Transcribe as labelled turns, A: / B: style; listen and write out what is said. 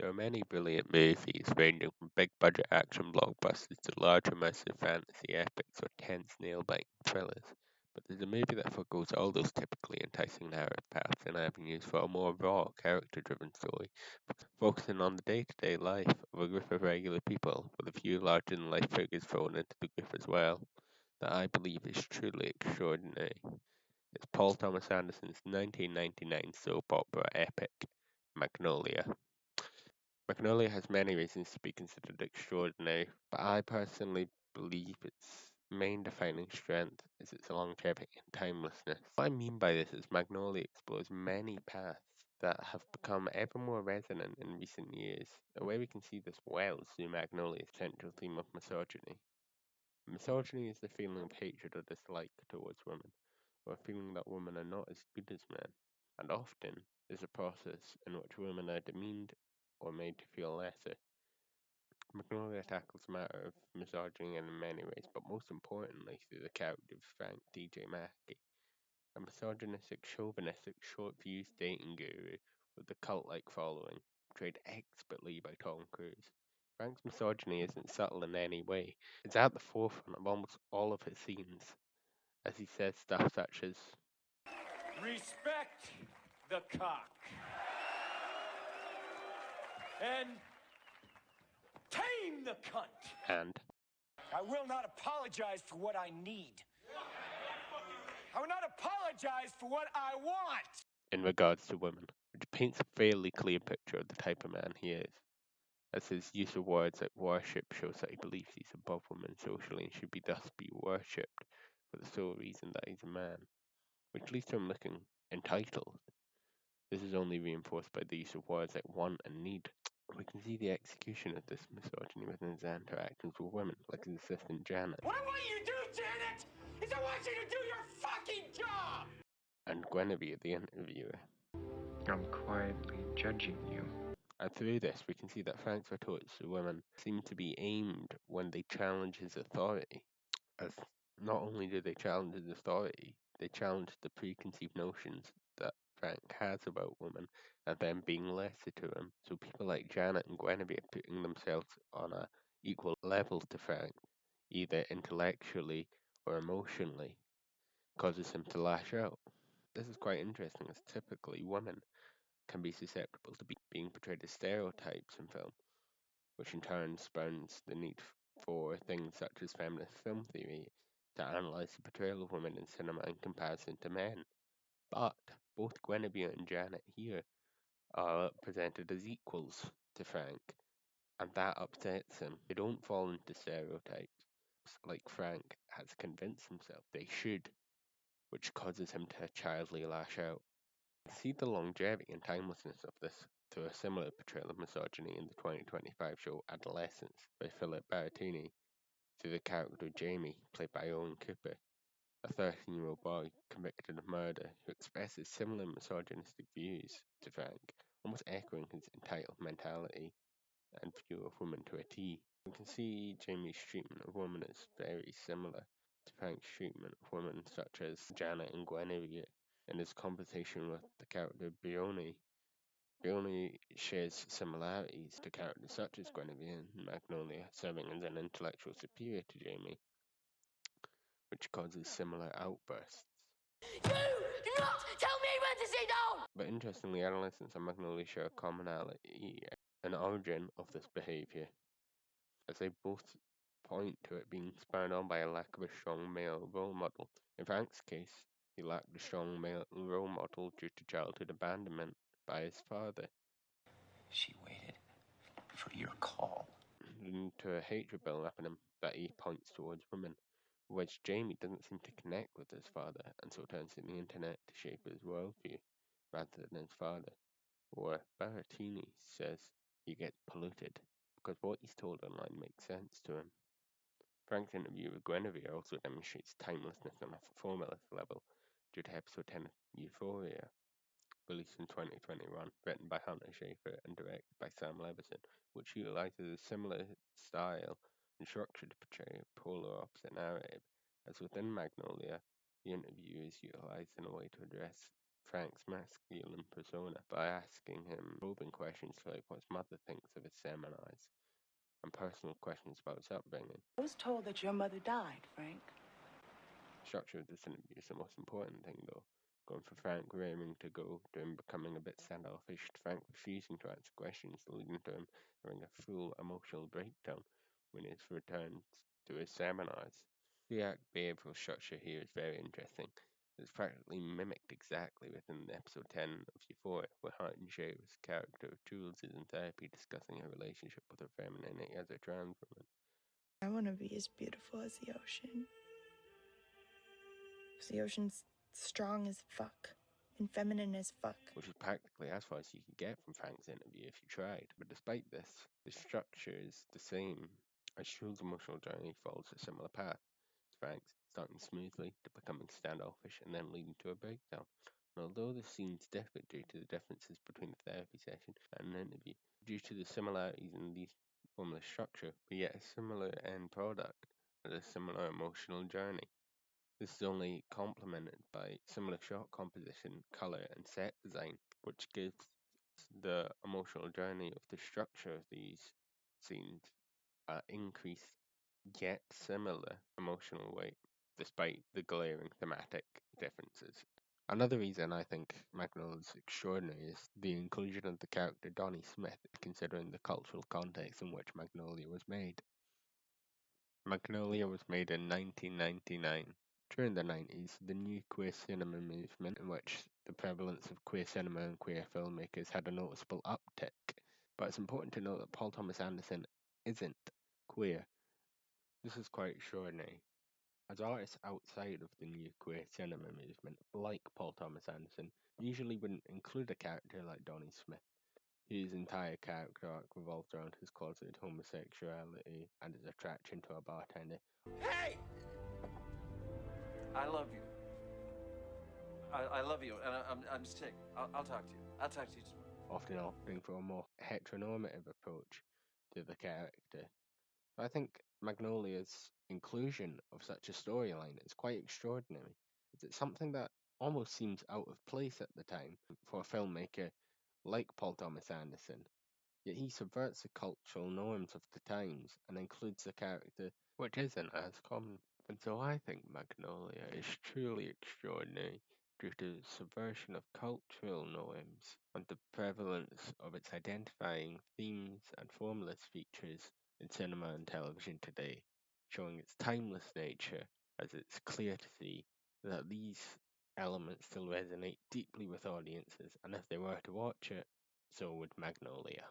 A: There are many brilliant movies, ranging from big budget action blockbusters to large immersive fantasy epics or tense nail biting thrillers. But there's a movie that forgoes all those typically enticing narrative paths and avenues for a more raw, character driven story, focusing on the day to day life of a group of regular people, with a few larger than life figures thrown into the group as well, that I believe is truly extraordinary. It's Paul Thomas Anderson's 1999 soap opera epic, Magnolia. Magnolia has many reasons to be considered extraordinary, but I personally believe its main defining strength is its longevity and timelessness. What I mean by this is Magnolia explores many paths that have become ever more resonant in recent years. A way we can see this well is through Magnolia's central theme of misogyny. Misogyny is the feeling of hatred or dislike towards women, or a feeling that women are not as good as men, and often is a process in which women are demeaned or made to feel lesser. Magnolia tackles the matter of misogyny in many ways, but most importantly through the character of Frank DJ Mackey, a misogynistic, chauvinistic, short-fused dating guru with a cult-like following, portrayed expertly by Tom Cruise. Frank's misogyny isn't subtle in any way. It's at the forefront of almost all of his scenes, as he says stuff such as,
B: respect the cock. And tame the cunt.
A: and
B: I will not apologize for what I need. I will not apologize for what I want.
A: in regards to women, which paints a fairly clear picture of the type of man he is, as his use of words like worship shows that he believes he's above women socially and should be thus be worshipped for the sole reason that he's a man, which leads to him looking entitled. This is only reinforced by the use of words like want and need. We can see the execution of this misogyny within his interactions with women, like his assistant Janet.
B: What I want you to do, Janet, is I want you to do your fucking job.
A: And Guinevere, the interviewer.
C: I'm quietly judging you.
A: And through this, we can see that Frank's retorts to women seem to be aimed when they challenge his authority. As not only do they challenge his authority, they challenge the preconceived notions that Frank has about women and them being lesser to him. So people like Janet and Guinevere putting themselves on a equal level to Frank, either intellectually or emotionally, causes him to lash out. This is quite interesting, as typically women can be susceptible to being portrayed as stereotypes in film, which in turn spurns the need for things such as feminist film theory to analyze the portrayal of women in cinema in comparison to men. But both Guinevere and Janet here are presented as equals to Frank, and that upsets him. They don't fall into stereotypes like Frank has convinced himself they should, which causes him to childly lash out. See the longevity and timelessness of this through a similar portrayal of misogyny in the 2025 show Adolescence by Philip Bartini, through the character of Jamie, played by Owen Cooper, a 13-year-old boy convicted of murder who expresses similar misogynistic views to Frank, almost echoing his entitled mentality and view of women to a T. We can see Jamie's treatment of women is very similar to Frank's treatment of women such as Janet and Guinevere in his conversation with the character Brioni. Brioni shares similarities to characters such as Guinevere and Magnolia, serving as an intellectual superior to Jamie, which causes similar outbursts.
D: You do not tell me when to sit down!
A: But interestingly, Adolescence and Magnolia share a commonality, an origin of this behaviour, as they both point to it being spurred on by a lack of a strong male role model. In Frank's case, he lacked a strong male role model due to childhood abandonment by his father,
C: She waited for your call.
A: leading to a hatred building up in him that he points towards women, which Jamie doesn't seem to connect with his father, and so turns to the internet to shape his worldview rather than his father. Or Baratini says he gets polluted because what he's told online makes sense to him. Frank's interview with Guinevere also demonstrates timelessness on a formless level due to episode 10 of Euphoria, released in 2021, written by Hunter Schafer and directed by Sam Levinson, which utilizes a similar style and structure to portray a polar opposite narrative, as within Magnolia, the interview is utilized in a way to address Frank's masculine persona by asking him probing questions like what his mother thinks of his seminars and personal questions about his upbringing.
E: I was told that your mother died, Frank.
A: Structure of this interview is the most important thing, though. Going from Frank raring to go to him becoming a bit standoffish, to Frank refusing to answer questions, leading to him having a full emotional breakdown when he returns to his seminars. The act behavioral structure here is very interesting. It's practically mimicked exactly within the episode 10 of Euphoria, where Hart and Sherry's character Jules is in therapy discussing her relationship with her femininity as a trans woman.
F: I want to be as beautiful as the ocean. The ocean's strong as fuck and feminine as fuck.
A: Which is practically as far as you can get from Frank's interview if you tried. But despite this, the structure is the same, as Jules' emotional journey follows a similar path. Frank's starting smoothly to becoming standoffish and then leading to a breakdown. And although this seems different due to the differences between the therapy session and an interview, due to the similarities in these formula structure, we get a similar end product and a similar emotional journey. This is only complemented by similar shot composition, color, and set design, which gives the emotional journey of the structure of these scenes increased yet similar emotional weight, despite the glaring thematic differences. Another reason I think Magnolia is extraordinary is the inclusion of the character Donnie Smith, considering the cultural context in which Magnolia was made. Magnolia was made in 1999. During the 90s, the new queer cinema movement, in which the prevalence of queer cinema and queer filmmakers had a noticeable uptick. But it's important to note that Paul Thomas Anderson isn't queer. This is quite extraordinary. As artists outside of the new queer cinema movement, like Paul Thomas Anderson, usually wouldn't include a character like Donnie Smith, whose entire character arc revolves around his closeted homosexuality and his attraction to a bartender.
B: Hey! I love you. I love you, and I'm sick. I'll talk to you. I'll talk to you tomorrow.
A: Often opting for a more heteronormative approach to the character. I think Magnolia's inclusion of such a storyline is quite extraordinary. It's something that almost seems out of place at the time for a filmmaker like Paul Thomas Anderson. Yet he subverts the cultural norms of the times and includes a character which isn't as common. And so I think Magnolia is truly extraordinary due to the subversion of cultural norms and the prevalence of its identifying themes and formless features in cinema and television today, showing its timeless nature, as it's clear to see that these elements still resonate deeply with audiences, and if they were to watch it, so would Magnolia.